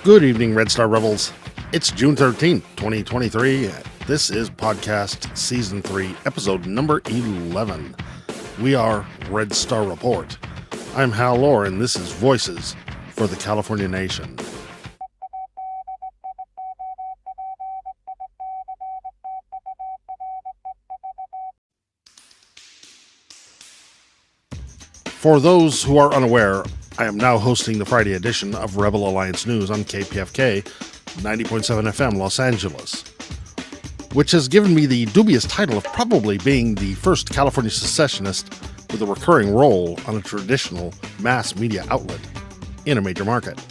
Good evening, Red Star Rebels. It's June 13th, 2023. This is podcast season 3, episode number 11. We are Red Star Report. I'm Hal Lohr, and this is Voices for the California Nation. For those who are unaware, I am now hosting the Friday edition of Rebel Alliance News on KPFK 90.7 FM Los Angeles, which has given me the dubious title of probably being the first California secessionist with a recurring role on a traditional mass media outlet in a major market.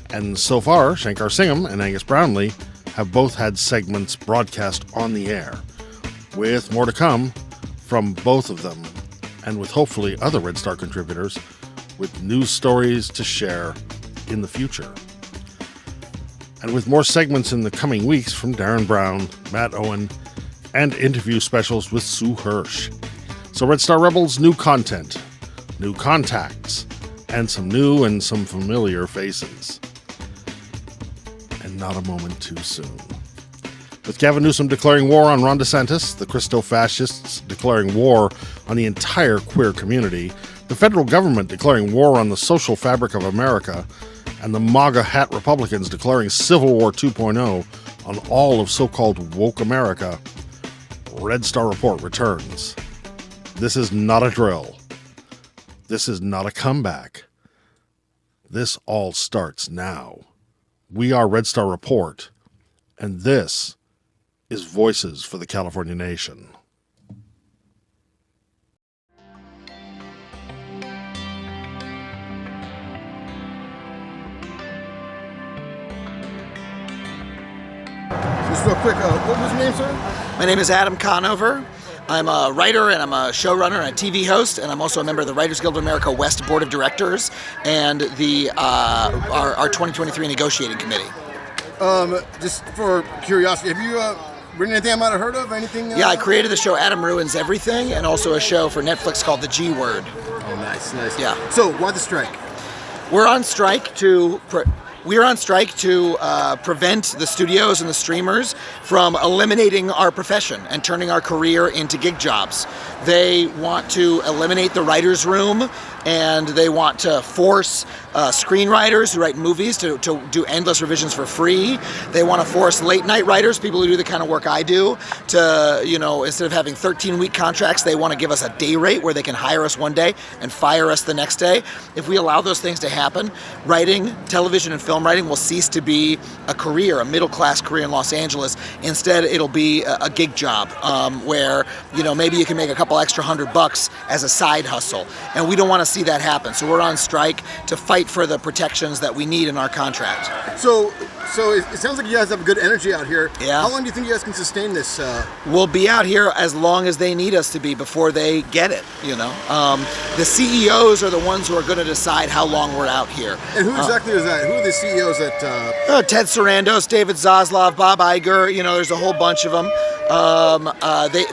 And so far, Shankar Singham and Angus Brownlee have both had segments broadcast on the air, with more to come from both of them, and with hopefully other Red Star contributors with news stories to share in the future. And with more segments in the coming weeks from Darren Brown, Matt Owen, and interview specials with Sue Hirsch. So Red Star Rebels, new content, new contacts, and some new and some familiar faces. And not a moment too soon. With Gavin Newsom declaring war on Ron DeSantis, the Christo-fascists declaring war on the entire queer community, the federal government declaring war on the social fabric of America, and the MAGA hat Republicans declaring Civil War 2.0 on all of so-called woke America, Red Star Report returns. This is not a drill. This is not a comeback. This all starts now. We are Red Star Report, and this is Voices for the California Nation. Just real quick, what was your name, sir? My name is Adam Conover. I'm a writer and I'm a showrunner and a TV host, and I'm also a member of the Writers Guild of America West Board of Directors and the our 2023 negotiating committee. Just for curiosity, have you written anything I might have heard of? Anything? Yeah, I created the show Adam Ruins Everything, and also a show for Netflix called The G Word. Oh, nice. Yeah. So, why the strike? We're on strike to prevent the studios and the streamers from eliminating our profession and turning our career into gig jobs. They want to eliminate the writer's room, and they want to force screenwriters who write movies to do endless revisions for free. They want to force late night writers, people who do the kind of work I do, to, instead of having 13-week contracts, they want to give us a day rate where they can hire us one day and fire us the next day. If we allow those things to happen, writing, television and film writing will cease to be a career, a middle-class career in Los Angeles. Instead, it'll be a gig job where, maybe you can make a couple extra $100 as a side hustle. And we don't want to see that happen. So we're on strike to fight for the protections that we need in our contract. So it sounds like you guys have good energy out here. Yeah. How long do you think you guys can sustain this? We'll be out here as long as they need us to be before they get it, The CEOs are the ones who are going to decide how long we're out here. And who exactly is that? Who are the CEOs that... Ted Sarandos, David Zaslav, Bob Iger, there's a whole bunch of them.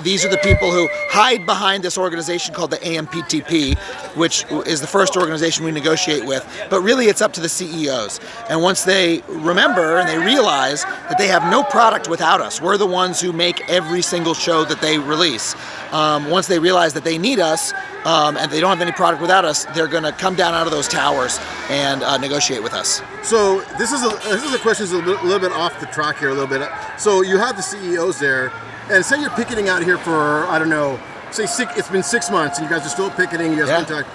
These are the people who hide behind this organization called the AMPTP, which is the first organization we negotiate with. But really, it's up to the CEOs. And once they remember and they realize that they have no product without us, we're the ones who make every single show that they release. Once they realize that they need us and they don't have any product without us, they're going to come down out of those towers and negotiate with us. So this is a question that's a little bit off the track here a little bit. So you have the CEOs there, and say you're picketing out here for, I don't know, it's been 6 months and you guys are still picketing, you guys contact.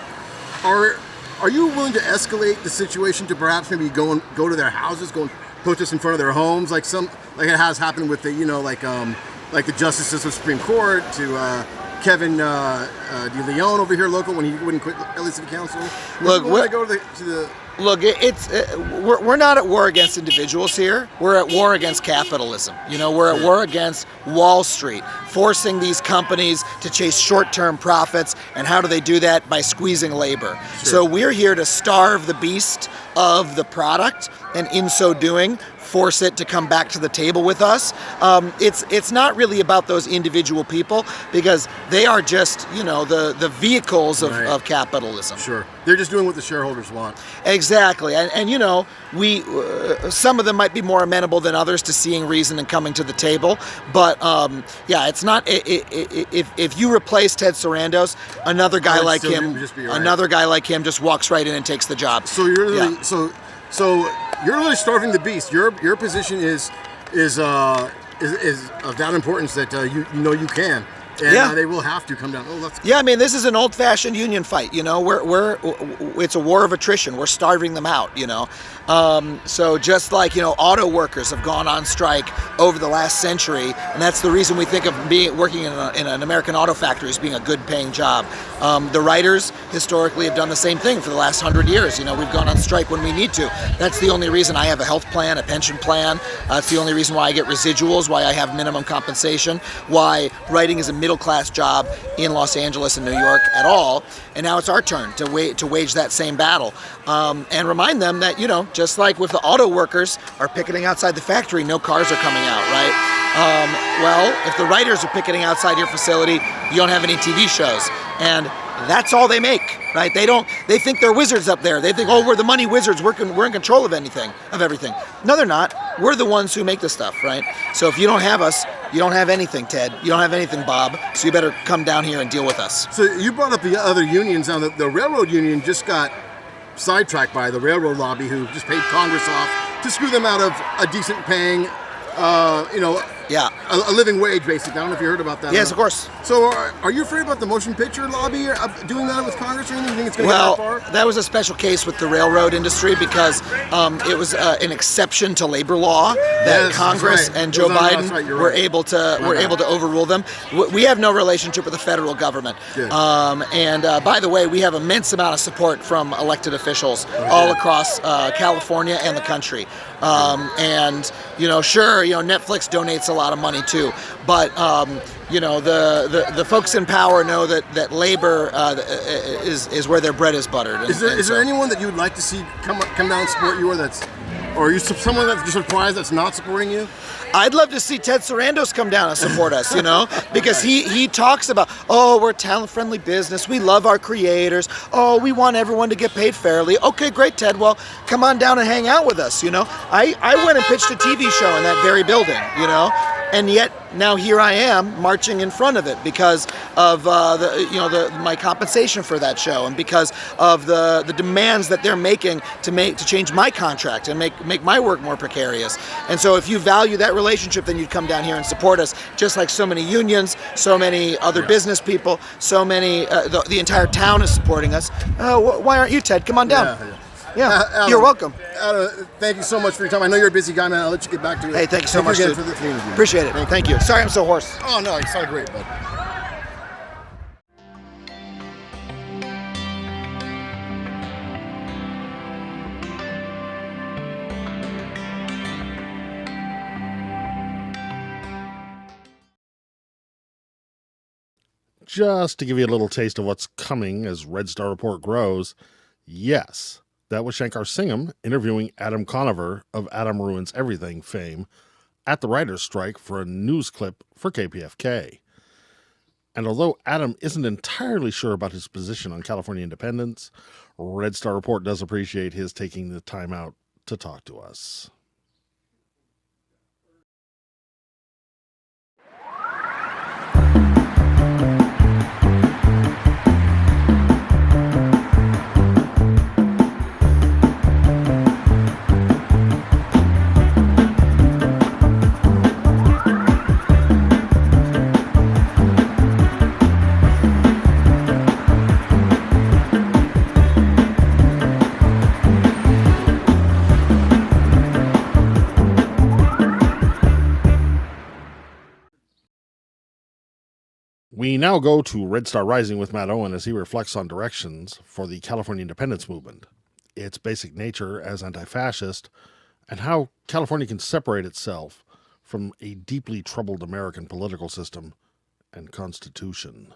Are you willing to escalate the situation to perhaps maybe go to their houses, go and protest in front of their homes, like it has happened with the, like the justices of the Supreme Court, to Kevin De Leon over here local when he wouldn't quit LA City Council? Look, Look, we're not at war against individuals here. We're at war against capitalism. We're at war against Wall Street, forcing these companies to chase short-term profits. And how do they do that? By squeezing labor. Sure. So we're here to starve the beast of the product, and in so doing, force it to come back to the table with us. It's not really about those individual people, because they are just, the vehicles of capitalism. Sure. They're just doing what the shareholders want. Exactly. And we some of them might be more amenable than others to seeing reason and coming to the table. But it's not. If you replace Ted Sarandos, another guy like him, just walks right in and takes the job. So you're really, so you're really starving the beast. Your position is of that importance that you can. And they will have to come down. Oh, that's I mean, this is an old-fashioned union fight. It's a war of attrition. We're starving them out. So just like auto workers have gone on strike over the last century, and that's the reason we think of working in an American auto factory as being a good-paying job. The writers historically have done the same thing for the last 100 years. We've gone on strike when we need to. That's the only reason I have a health plan, a pension plan. It's the only reason why I get residuals, why I have minimum compensation, why writing is a middle-class job in Los Angeles and New York at all. And now it's our turn to wage that same battle, and remind them that just like with the auto workers are picketing outside the factory, no cars are coming out, right? Well, if the writers are picketing outside your facility, you don't have any TV shows, and that's all they make, right? They think they're wizards up there. They think, oh, we're the money wizards. We're in control of everything. No, they're not. We're the ones who make the stuff, right? So if you don't have us, you don't have anything, Ted. You don't have anything, Bob. So you better come down here and deal with us. So you brought up the other unions. Now, the railroad union just got sidetracked by the railroad lobby, who just paid Congress off to screw them out of a decent paying, a living wage, basically. I don't know if you heard about that. Yes, of course. So are you afraid about the motion picture lobby doing that with Congress or anything? You think it's going to get that far? That was a special case with the railroad industry because it was an exception to labor law that Congress and Joe Biden were able to overrule them. We have no relationship with the federal government. And by the way, we have immense amount of support from elected officials all across California and the country. And sure, Netflix donates a lot of money too, but the folks in power know that labor is where their bread is buttered. Is there anyone that you would like to see come down and support you, or are you someone that's surprised that's not supporting you? I'd love to see Ted Sarandos come down and support us, because he talks about, we're a talent-friendly business. We love our creators. We want everyone to get paid fairly. Okay, great, Ted. Well, come on down and hang out with us, I went and pitched a TV show in that very building, and yet now here I am marching in front of it because of my compensation for that show, and because of the demands that they're making to change my contract and make my work more precarious. And so if you value that relationship, then you'd come down here and support us, just like so many unions, so many other business people, so many the entire town is supporting us. Why aren't you, Ted? Come on down. Adam, you're welcome. Adam, thank you so much for your time. I know you're a busy guy, man. I'll let you get back to it. Hey, thank you so much, dude. For the interview. Appreciate it. Thank you. Sorry I'm so hoarse. Oh, no, you sound great, bud. Just to give you a little taste of what's coming as Red Star Report grows, yes, that was Shankar Singham interviewing Adam Conover of Adam Ruins Everything fame at the writer's strike for a news clip for KPFK. And although Adam isn't entirely sure about his position on California independence, Red Star Report does appreciate his taking the time out to talk to us. We now go to Red Star Rising with Matt Owen as he reflects on directions for the California independence movement, its basic nature as anti-fascist, and how California can separate itself from a deeply troubled American political system and constitution.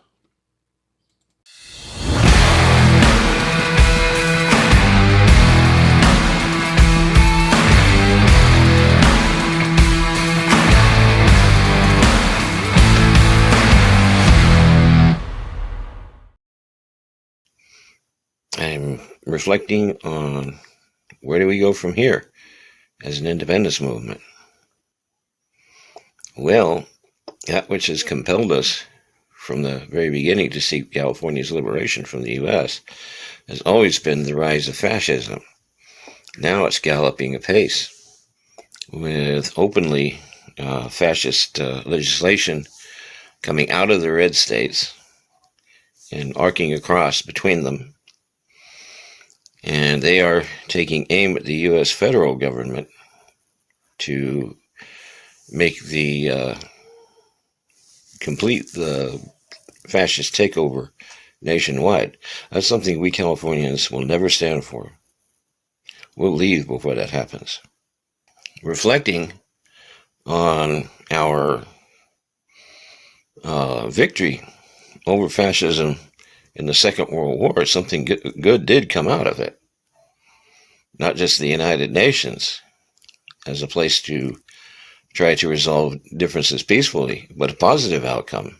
reflecting on where do we go from here as an independence movement. Well, that which has compelled us from the very beginning to seek California's liberation from the U.S. has always been the rise of fascism. Now it's galloping apace with openly fascist legislation coming out of the red states and arcing across between them. And they are taking aim at the U.S. federal government to make complete the fascist takeover nationwide. That's something we Californians will never stand for. We'll leave before that happens. Reflecting on our victory over fascism in the Second World War, something good did come out of it. Not just the United Nations as a place to try to resolve differences peacefully, but a positive outcome.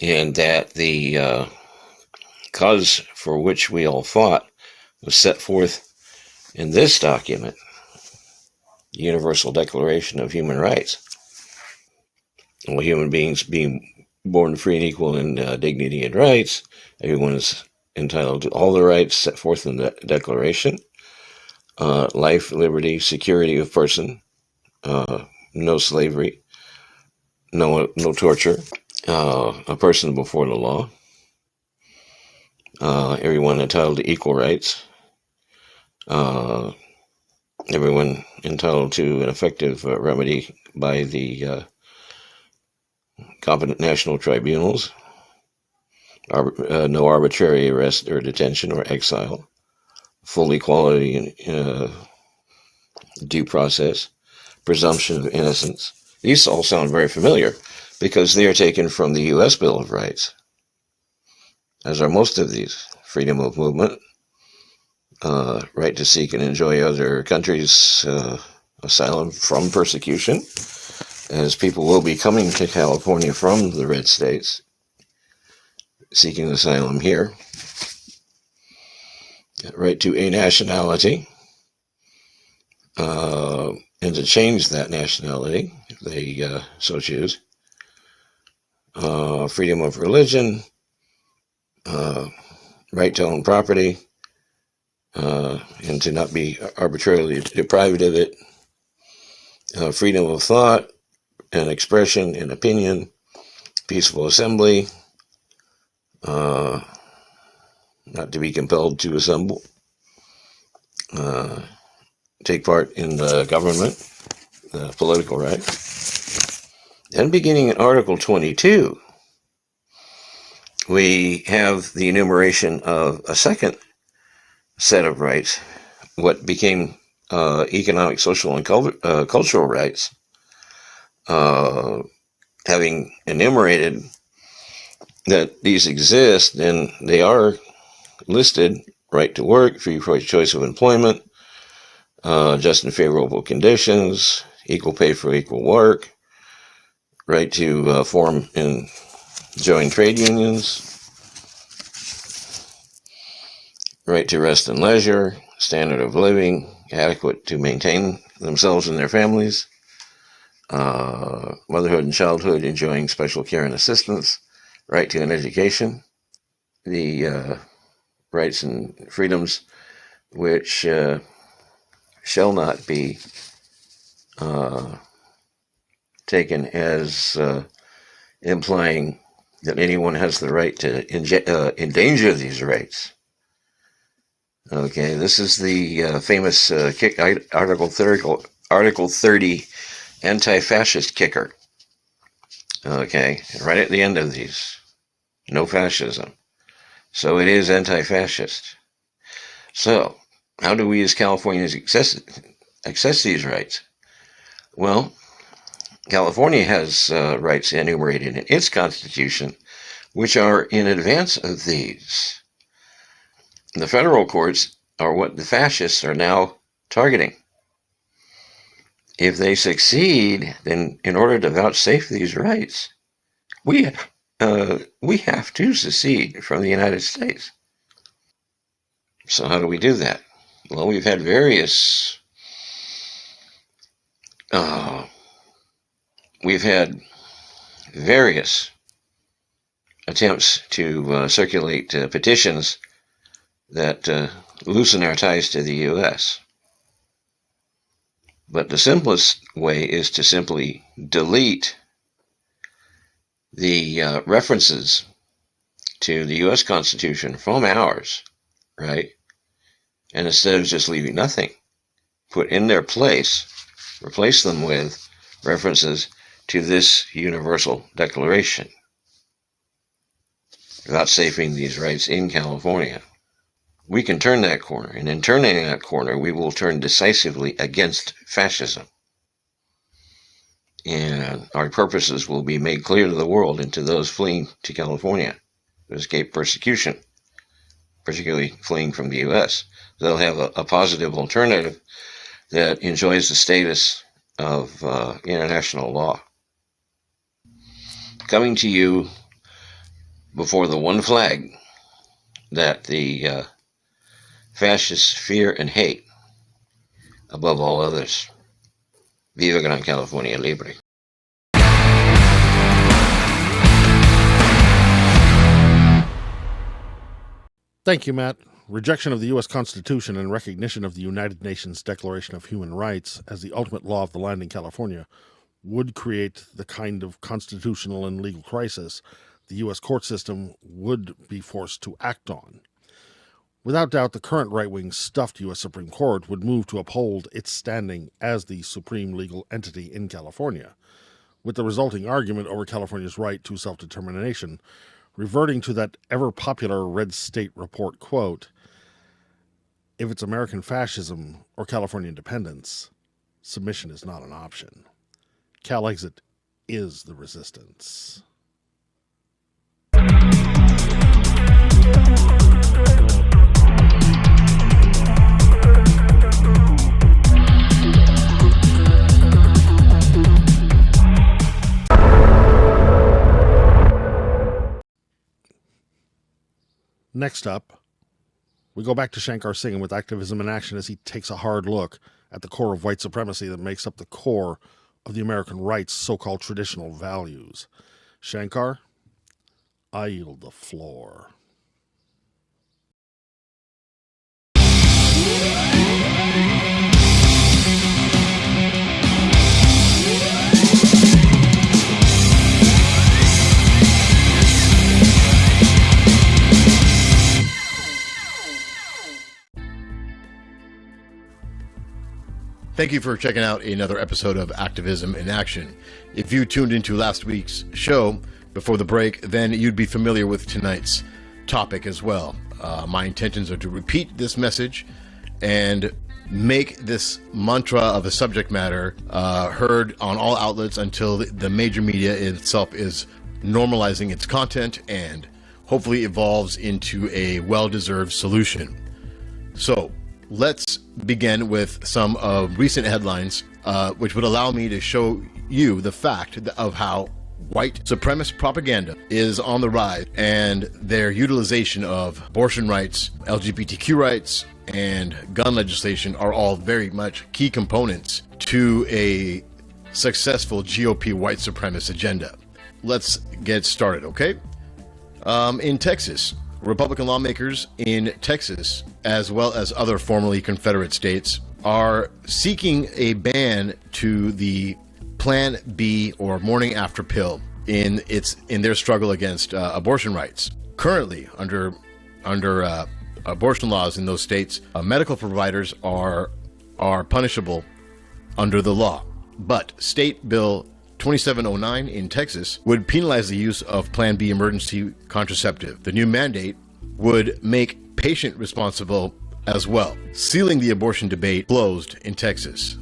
And that the cause for which we all fought was set forth in this document, the Universal Declaration of Human Rights. All human beings being born free and equal in dignity and rights. Everyone is entitled to all the rights set forth in the Declaration. Life, liberty, security of person, no slavery, no torture, a person before the law, everyone entitled to equal rights, everyone entitled to an effective remedy by the competent national tribunals, no arbitrary arrest or detention or exile, full equality and due process, presumption of innocence. These all sound very familiar because they are taken from the U.S. Bill of Rights, as are most of these. Freedom of movement, right to seek and enjoy other countries' asylum from persecution, as people will be coming to California from the red states, seeking asylum here. Right to a nationality, and to change that nationality, if they so choose. Freedom of religion, right to own property, and to not be arbitrarily deprived of it. Freedom of thought and expression and opinion, peaceful assembly, not to be compelled to assemble, take part in the government, the political right. Then beginning in Article 22, we have the enumeration of a second set of rights, what became economic, social, and cultural rights, having enumerated that these exist, and they are listed: right to work, free choice of employment, just and favorable conditions, equal pay for equal work, right to form and join trade unions, right to rest and leisure, standard of living, adequate to maintain themselves and their families, motherhood and childhood, enjoying special care and assistance, right to an education, the rights and freedoms which shall not be taken as implying that anyone has the right to endanger these rights. Okay, this is the famous Article 30 anti-fascist kicker. Okay, right at the end of these, no fascism. So it is anti-fascist. So, how do we as Californians access these rights? Well, California has rights enumerated in its constitution, which are in advance of these. The federal courts are what the fascists are now targeting. If they succeed, then in order to vouchsafe these rights, we have to secede from the United States. So how do we do that? Well, we've had various attempts to circulate petitions that loosen our ties to the U.S. But the simplest way is to simply delete the references to the U.S. Constitution from ours, right? And instead of just leaving nothing, put in their place, replace them with references to this Universal Declaration, vouchsafing these rights in California. We can turn that corner, and in turning that corner, we will turn decisively against fascism. And our purposes will be made clear to the world and to those fleeing to California to escape persecution, particularly fleeing from the U.S. They'll have a positive alternative that enjoys the status of international law. Coming to you before the one flag that the fascists fear and hate above all others. Viva Gran California Libre. Thank you, Matt. Rejection of the U.S. Constitution and recognition of the United Nations Declaration of Human Rights as the ultimate law of the land in California would create the kind of constitutional and legal crisis the U.S. court system would be forced to act on. Without doubt, the current right-wing stuffed U.S. Supreme Court would move to uphold its standing as the supreme legal entity in California, with the resulting argument over California's right to self-determination reverting to that ever-popular Red State Report quote, "If it's American fascism or California independence, submission is not an option. CalExit is the resistance." Next up, we go back to Shankar Singh with Activism in Action as he takes a hard look at the core of white supremacy that makes up the core of the American right's so-called traditional values. Shankar, I yield the floor. Thank you for checking out another episode of Activism in Action. If you tuned into last week's show before the break, then you'd be familiar with tonight's topic as well. My intentions are to repeat this message and make this mantra of a subject matter heard on all outlets until the major media itself is normalizing its content and hopefully evolves into a well-deserved solution. So, let's begin with some of recent headlines, which would allow me to show you the fact of how white supremacist propaganda is on the rise, and their utilization of abortion rights, LGBTQ rights, and gun legislation are all very much key components to a successful GOP white supremacist agenda. Let's get started, okay? In Texas, Republican lawmakers in Texas, as well as other formerly Confederate states, are seeking a ban to the Plan B or morning after pill in their struggle against abortion rights. Currently, under abortion laws in those states, medical providers are punishable under the law. But State Bill 2709 in Texas would penalize the use of Plan B emergency contraceptive. The new mandate would make patient responsible as well, sealing the abortion debate closed in Texas.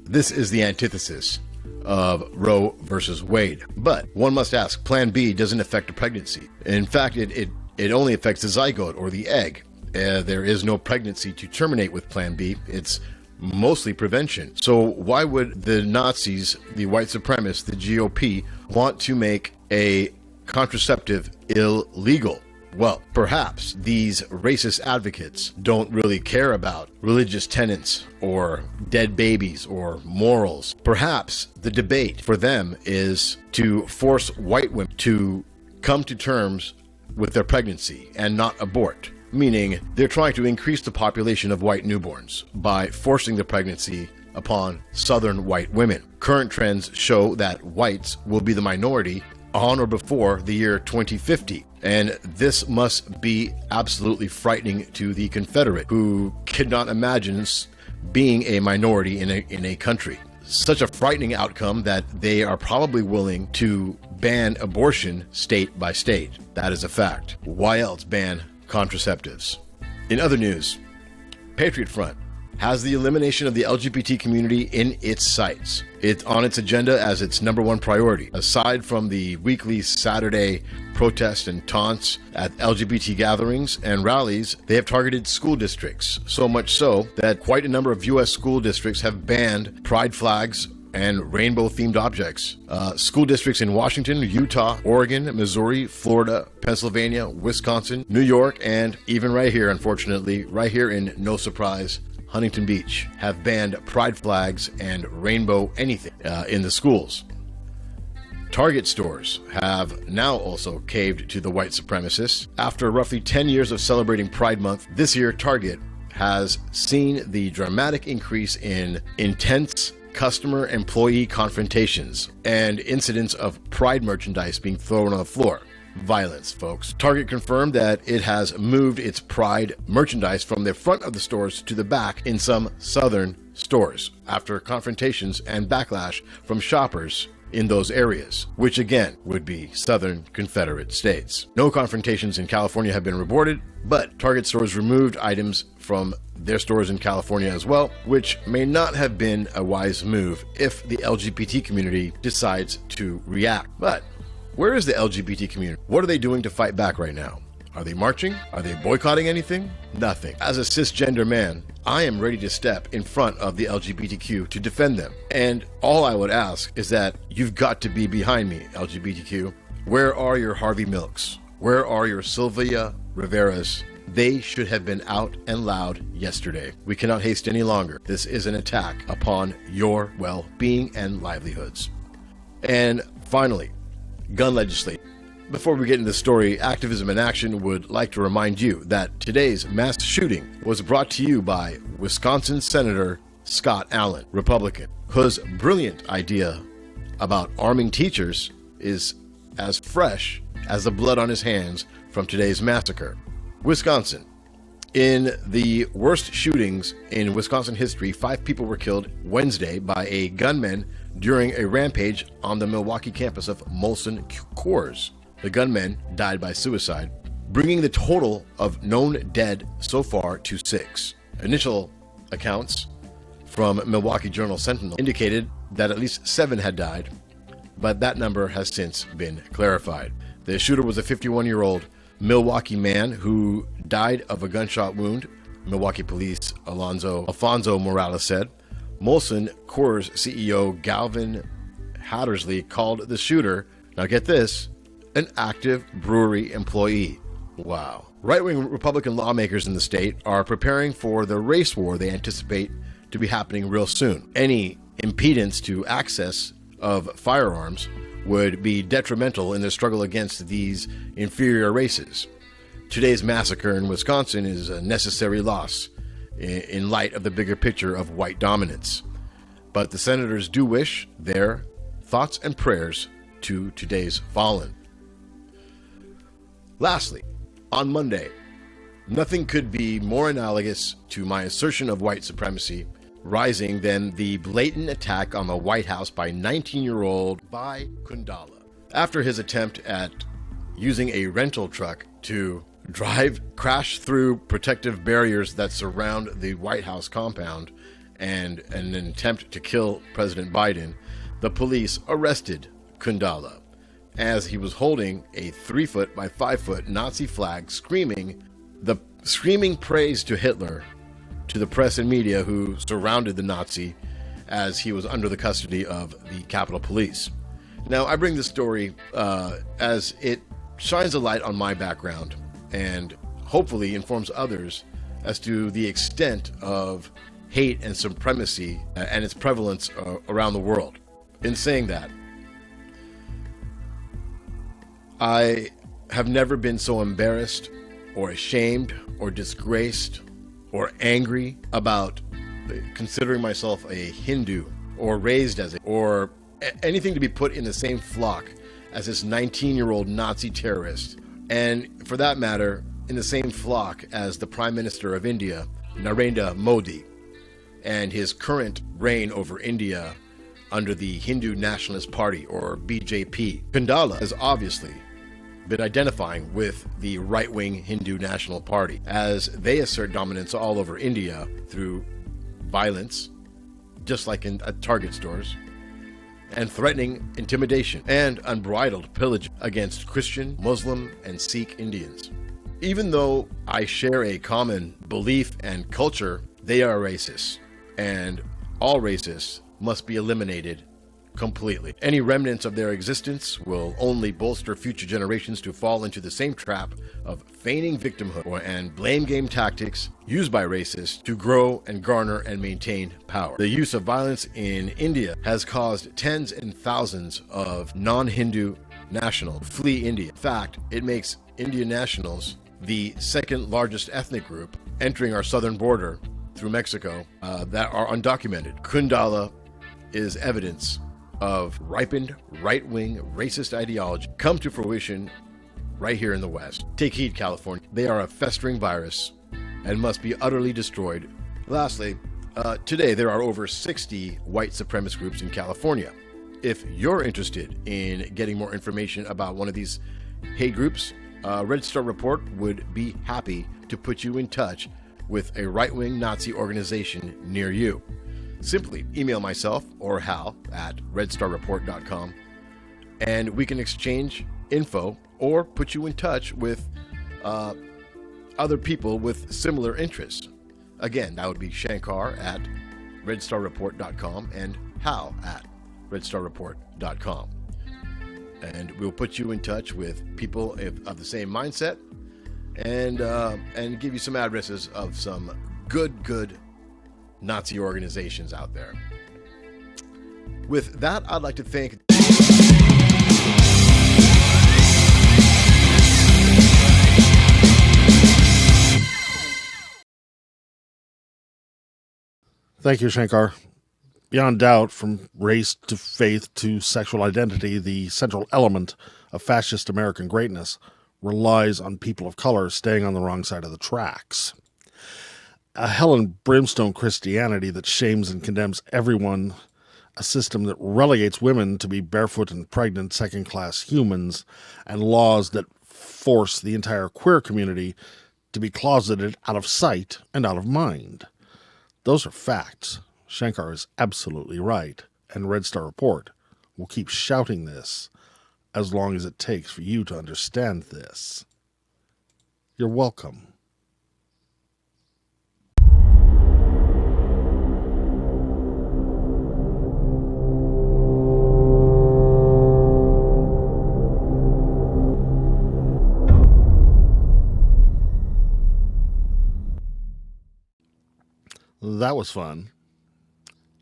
This is the antithesis of Roe versus Wade. But one must ask, Plan B doesn't affect a pregnancy. In fact, it only affects the zygote or the egg. There is no pregnancy to terminate with Plan B. It's mostly prevention. So why would the Nazis, the white supremacists, the GOP, want to make a contraceptive illegal? Well, perhaps these racist advocates don't really care about religious tenets or dead babies or morals. Perhaps the debate for them is to force white women to come to terms with their pregnancy and not abort, meaning they're trying to increase the population of white newborns by forcing the pregnancy upon Southern white women. Current trends show that whites will be the minority on or before the year 2050. And this must be absolutely frightening to the Confederate, who could not imagine being a minority in a country. Such a frightening outcome that they are probably willing to ban abortion state by state. That is a fact. Why else ban contraceptives? In other news, Patriot Front has the elimination of the LGBT community in its sights. It's on its agenda as its #1 priority. Aside from the weekly Saturday protests and taunts at LGBT gatherings and rallies, they have targeted school districts, so much so that quite a number of U.S. school districts have banned pride flags and rainbow-themed objects. School districts in Washington, Utah, Oregon, Missouri, Florida, Pennsylvania, Wisconsin, New York, and even right here, unfortunately, right here in, no surprise, Huntington Beach, have banned pride flags and rainbow anything in the schools. Target stores have now also caved to the white supremacists. After roughly 10 years of celebrating Pride Month, this year Target has seen the dramatic increase in intense customer-employee confrontations and incidents of Pride merchandise being thrown on the floor. Violence, folks. Target confirmed that it has moved its Pride merchandise from the front of the stores to the back in some southern stores after confrontations and backlash from shoppers in those areas, which again would be southern Confederate states. No confrontations in California have been reported, but Target stores removed items from their stores in California as well, which may not have been a wise move if the LGBT community decides to react. But where is the LGBT community? What are they doing to fight back right now? Are they marching? Are they boycotting anything? Nothing. As a cisgender man, I am ready to step in front of the LGBTQ to defend them. And all I would ask is that you've got to be behind me, LGBTQ. Where are your Harvey Milks? Where are your Sylvia Riveras? They should have been out and loud yesterday. We cannot haste any longer. This is an attack upon your well-being and livelihoods. And finally, gun legislation. Before we get into the story, Activism in Action would like to remind you that today's mass shooting was brought to you by Wisconsin Senator Scott Allen, Republican, whose brilliant idea about arming teachers is as fresh as the blood on his hands from today's massacre. Wisconsin. In the worst shootings in Wisconsin history, 5 people were killed Wednesday by a gunman during a rampage on the Milwaukee campus of Molson Coors. The gunmen died by suicide, bringing the total of known dead so far to 6. Initial accounts from Milwaukee Journal-Sentinel indicated that at least 7 had died, but that number has since been clarified. The shooter was a 51-year-old Milwaukee man who died of a gunshot wound, Milwaukee Police Alfonso Morales said. Molson Coors CEO Galvin Hattersley called the shooter, now get this, an active brewery employee. Wow. Right-wing Republican lawmakers in the state are preparing for the race war they anticipate to be happening real soon. Any impedance to access of firearms would be detrimental in their struggle against these inferior races. Today's massacre in Wisconsin is a necessary loss in light of the bigger picture of white dominance. But the senators do wish their thoughts and prayers to today's fallen. Lastly, on Monday, nothing could be more analogous to my assertion of white supremacy rising than the blatant attack on the White House by 19-year-old Vai Kundala. After his attempt at using a rental truck to crash through protective barriers that surround the White House compound and an attempt to kill President Biden, the police arrested Kundala as he was holding a 3-foot by 5-foot Nazi flag, screaming praise to Hitler to the press and media who surrounded the Nazi as he was under the custody of the Capitol Police. Now, I bring this story as it shines a light on my background and hopefully informs others as to the extent of hate and supremacy and its prevalence around the world. In saying that, I have never been so embarrassed or ashamed or disgraced or angry about considering myself a Hindu or raised as it, or anything to be put in the same flock as this 19-year-old Nazi terrorist, and for that matter, in the same flock as the Prime Minister of India, Narendra Modi, and his current reign over India under the Hindu Nationalist Party, or BJP. Kundala has obviously been identifying with the right-wing Hindu National Party as they assert dominance all over India through violence, just like at Target stores, and threatening intimidation and unbridled pillage against Christian, Muslim, and Sikh Indians. Even though I share a common belief and culture, they are racist, and all racists must be eliminated completely. Any remnants of their existence will only bolster future generations to fall into the same trap of feigning victimhood and blame game tactics used by racists to grow and garner and maintain power. The use of violence in India has caused tens and thousands of non-Hindu nationals to flee India. In fact, it makes Indian nationals the second largest ethnic group entering our southern border through Mexico that are undocumented. Kundala is evidence of ripened right-wing racist ideology come to fruition right here in the West. Take heed, California. They are a festering virus and must be utterly destroyed. Lastly, today there are over 60 white supremacist groups in California. If you're interested in getting more information about one of these hate groups, Red Star Report would be happy to put you in touch with a right-wing Nazi organization near you. Simply email myself or Hal at redstarreport.com, and we can exchange info or put you in touch with other people with similar interests. Again, that would be Shankar at redstarreport.com and Hal at redstarreport.com. And we'll put you in touch with people of the same mindset and give you some addresses of some good Nazi organizations out there. With that, I'd like to thank Thank you, Shankar. Beyond doubt, from race to faith to sexual identity, the central element of fascist American greatness relies on people of color staying on the wrong side of the tracks. A hell and brimstone Christianity that shames and condemns everyone, a system that relegates women to be barefoot and pregnant second-class humans, and laws that force the entire queer community to be closeted out of sight and out of mind. Those are facts. Shankar is absolutely right, and Red Star Report will keep shouting this as long as it takes for you to understand this. You're welcome. That was fun.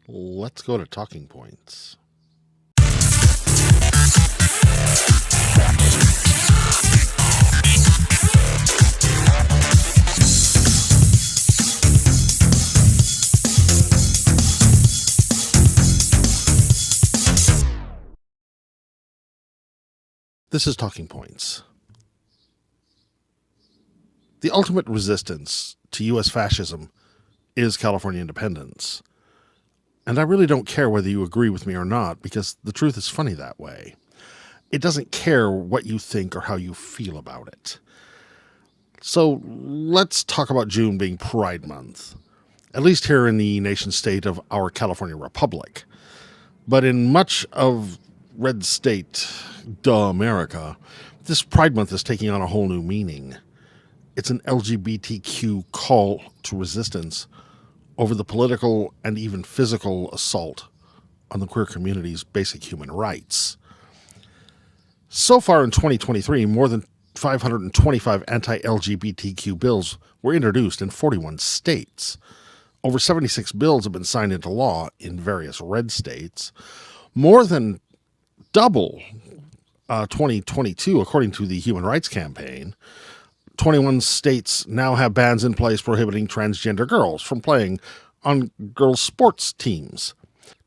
Let's go to talking points. This is Talking Points. The ultimate resistance to U.S. fascism is California independence. And I really don't care whether you agree with me or not, because the truth is funny that way. It doesn't care what you think or how you feel about it. So let's talk about June being Pride Month, at least here in the nation state of our California Republic. But in much of red state, America, this Pride Month is taking on a whole new meaning. It's an LGBTQ call to resistance over the political and even physical assault on the queer community's basic human rights. So far in 2023, more than 525 anti-LGBTQ bills were introduced in 41 states. Over 76 bills have been signed into law in various red states. More than double 2022, according to the Human Rights Campaign. 21 states now have bans in place prohibiting transgender girls from playing on girls' sports teams.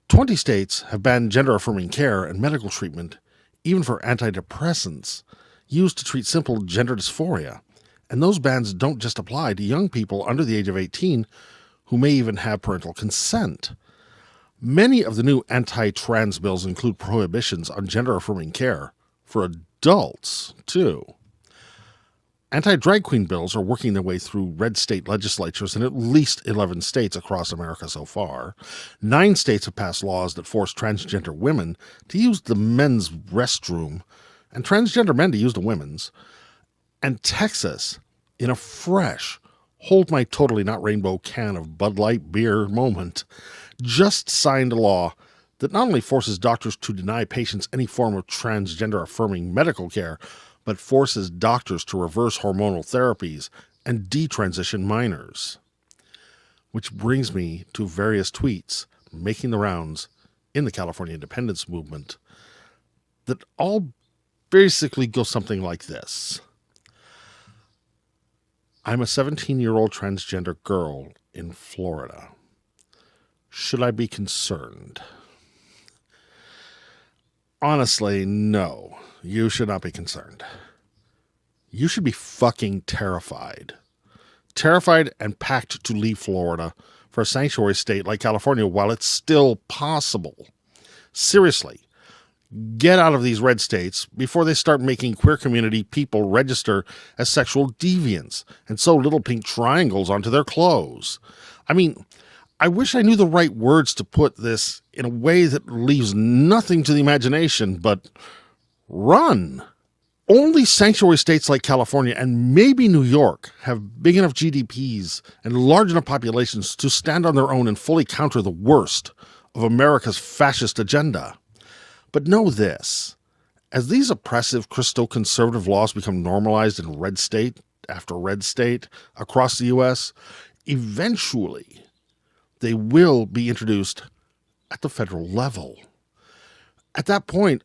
20 states have banned gender-affirming care and medical treatment, even for antidepressants used to treat simple gender dysphoria. And those bans don't just apply to young people under the age of 18 who may even have parental consent. Many of the new anti-trans bills include prohibitions on gender-affirming care for adults, too. Anti-drag queen bills are working their way through red state legislatures in at least 11 states across America so far. 9 states have passed laws that force transgender women to use the men's restroom and transgender men to use the women's. And Texas, in a fresh, hold my totally not rainbow can of Bud Light beer moment, just signed a law that not only forces doctors to deny patients any form of transgender-affirming medical care, but forces doctors to reverse hormonal therapies and detransition minors. Which brings me to various tweets making the rounds in the California independence movement that all basically go something like this. I'm a 17-year-old transgender girl in Florida. Should I be concerned? Honestly, no. You should not be concerned. You should be fucking terrified. Terrified and packed to leave Florida for a sanctuary state like California while it's still possible. Seriously, get out of these red states before they start making queer community people register as sexual deviants and sew little pink triangles onto their clothes. I mean, I wish I knew the right words to put this in a way that leaves nothing to the imagination, but run. Only sanctuary states like California and maybe New York have big enough GDPs and large enough populations to stand on their own and fully counter the worst of America's fascist agenda. But know this, as these oppressive Christo-conservative laws become normalized in red state after red state across the U.S., eventually they will be introduced at the federal level. At that point,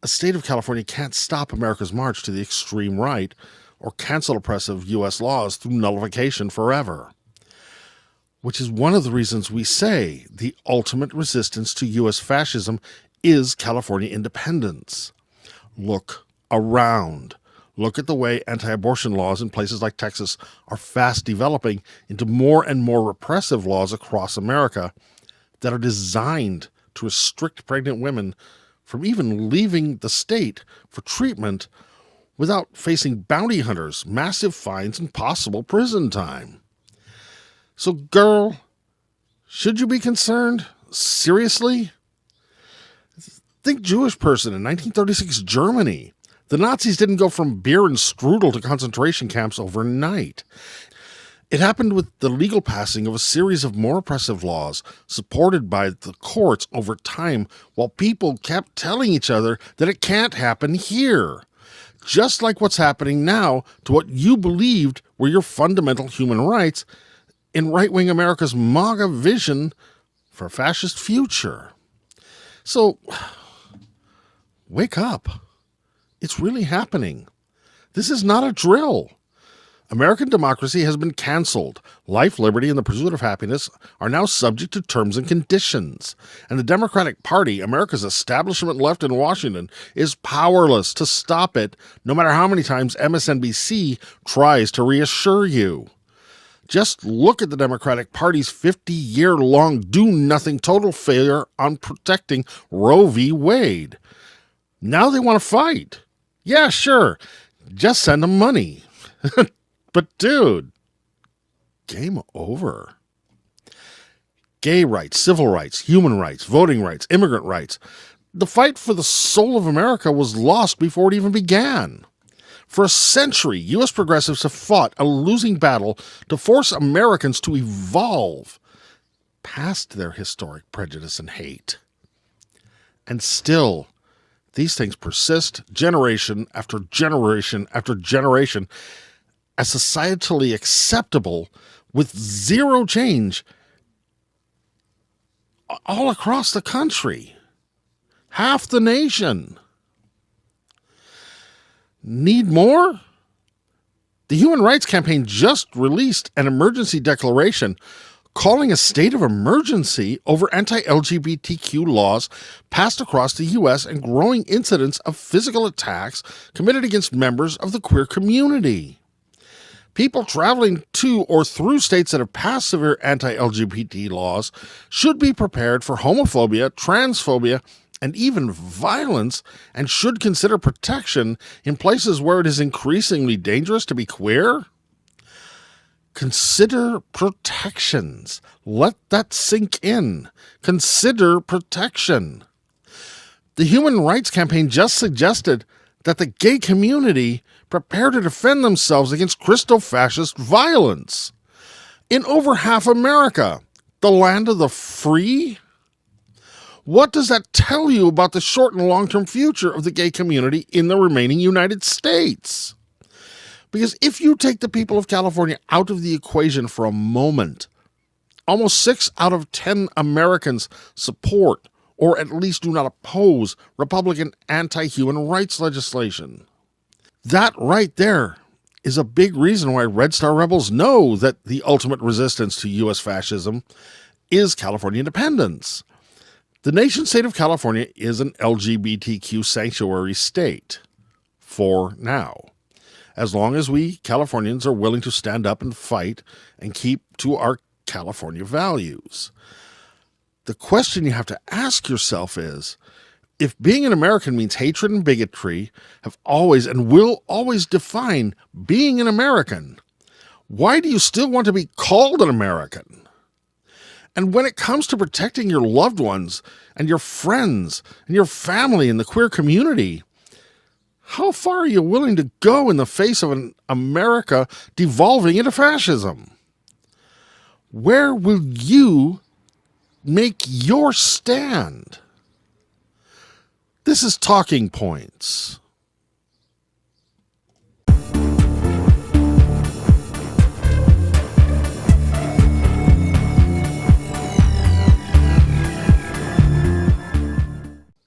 a state of California can't stop America's march to the extreme right or cancel oppressive U.S. laws through nullification forever. Which is one of the reasons we say the ultimate resistance to U.S. fascism is California independence. Look around. Look at the way anti-abortion laws in places like Texas are fast developing into more and more repressive laws across America that are designed to restrict pregnant women from even leaving the state for treatment without facing bounty hunters, massive fines, and possible prison time. So, girl, should you be concerned? Seriously? Think Jewish person in 1936 Germany. The Nazis didn't go from beer and strudel to concentration camps overnight. It happened with the legal passing of a series of more oppressive laws supported by the courts over time while people kept telling each other that it can't happen here. Just like what's happening now to what you believed were your fundamental human rights in right-wing America's MAGA vision for a fascist future. So, wake up. It's really happening. This is not a drill. American democracy has been canceled. Life, liberty, and the pursuit of happiness are now subject to terms and conditions. And the Democratic Party, America's establishment left in Washington, is powerless to stop it, no matter how many times MSNBC tries to reassure you. Just look at the Democratic Party's 50-year-long do-nothing total failure on protecting Roe v. Wade. Now they want to fight. Yeah, sure. Just send them money. But dude, game over. Gay rights, civil rights, human rights, voting rights, immigrant rights. The fight for the soul of America was lost before it even began. For a century, U.S. progressives have fought a losing battle to force Americans to evolve past their historic prejudice and hate. And still, These things persist generation after generation after generation as societally acceptable with zero change all across the country. Half the nation. Need more? The Human Rights Campaign just released an emergency declaration calling a state of emergency over anti-LGBTQ laws passed across the U.S. and growing incidents of physical attacks committed against members of the queer community. People traveling to or through states that have passed severe anti-LGBT laws should be prepared for homophobia, transphobia, and even violence, and should consider protection in places where it is increasingly dangerous to be queer. Consider protections. Let that sink in. Consider protection. The Human Rights Campaign just suggested that the gay community prepare to defend themselves against Christo-fascist violence. In over half America, the land of the free? What does that tell you about the short and long-term future of the gay community in the remaining United States? Because if you take the people of California out of the equation for a moment, almost 6 out of 10 Americans support or at least do not oppose Republican anti-human rights legislation. That right there is a big reason why Red Star Rebels know that the ultimate resistance to U.S. fascism is California independence. The nation-state of California is an LGBTQ sanctuary state for now, as long as we Californians are willing to stand up and fight and keep to our California values. The question you have to ask yourself is, if being an American means hatred and bigotry have always and will always define being an American, why do you still want to be called an American? And when it comes to protecting your loved ones and your friends and your family in the queer community, how far are you willing to go in the face of an America devolving into fascism? Where will you make your stand? This is Talking Points.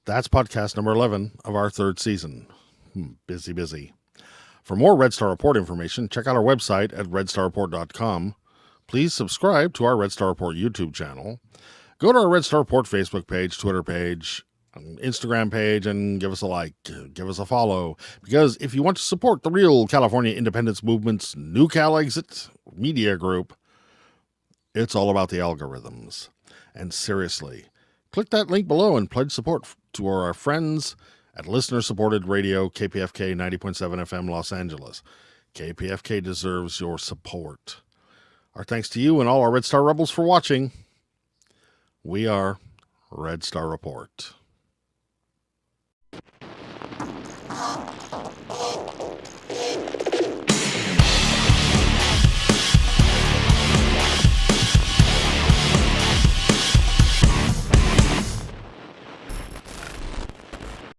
That's podcast number 11 of our 3rd season. Busy. For more Red Star Report information, check out our website at redstarreport.com. Please subscribe to our Red Star Report YouTube channel. Go to our Red Star Report Facebook page, Twitter page, Instagram page, and give us a like, give us a follow. Because if you want to support the real California independence movement's new KalExit media group, it's all about the algorithms. And seriously, click that link below and pledge support to our friends at listener-supported radio KPFK 90.7 FM Los Angeles. KPFK deserves your support. Our thanks to you and all our Red Star Rebels for watching. We are Red Star Report.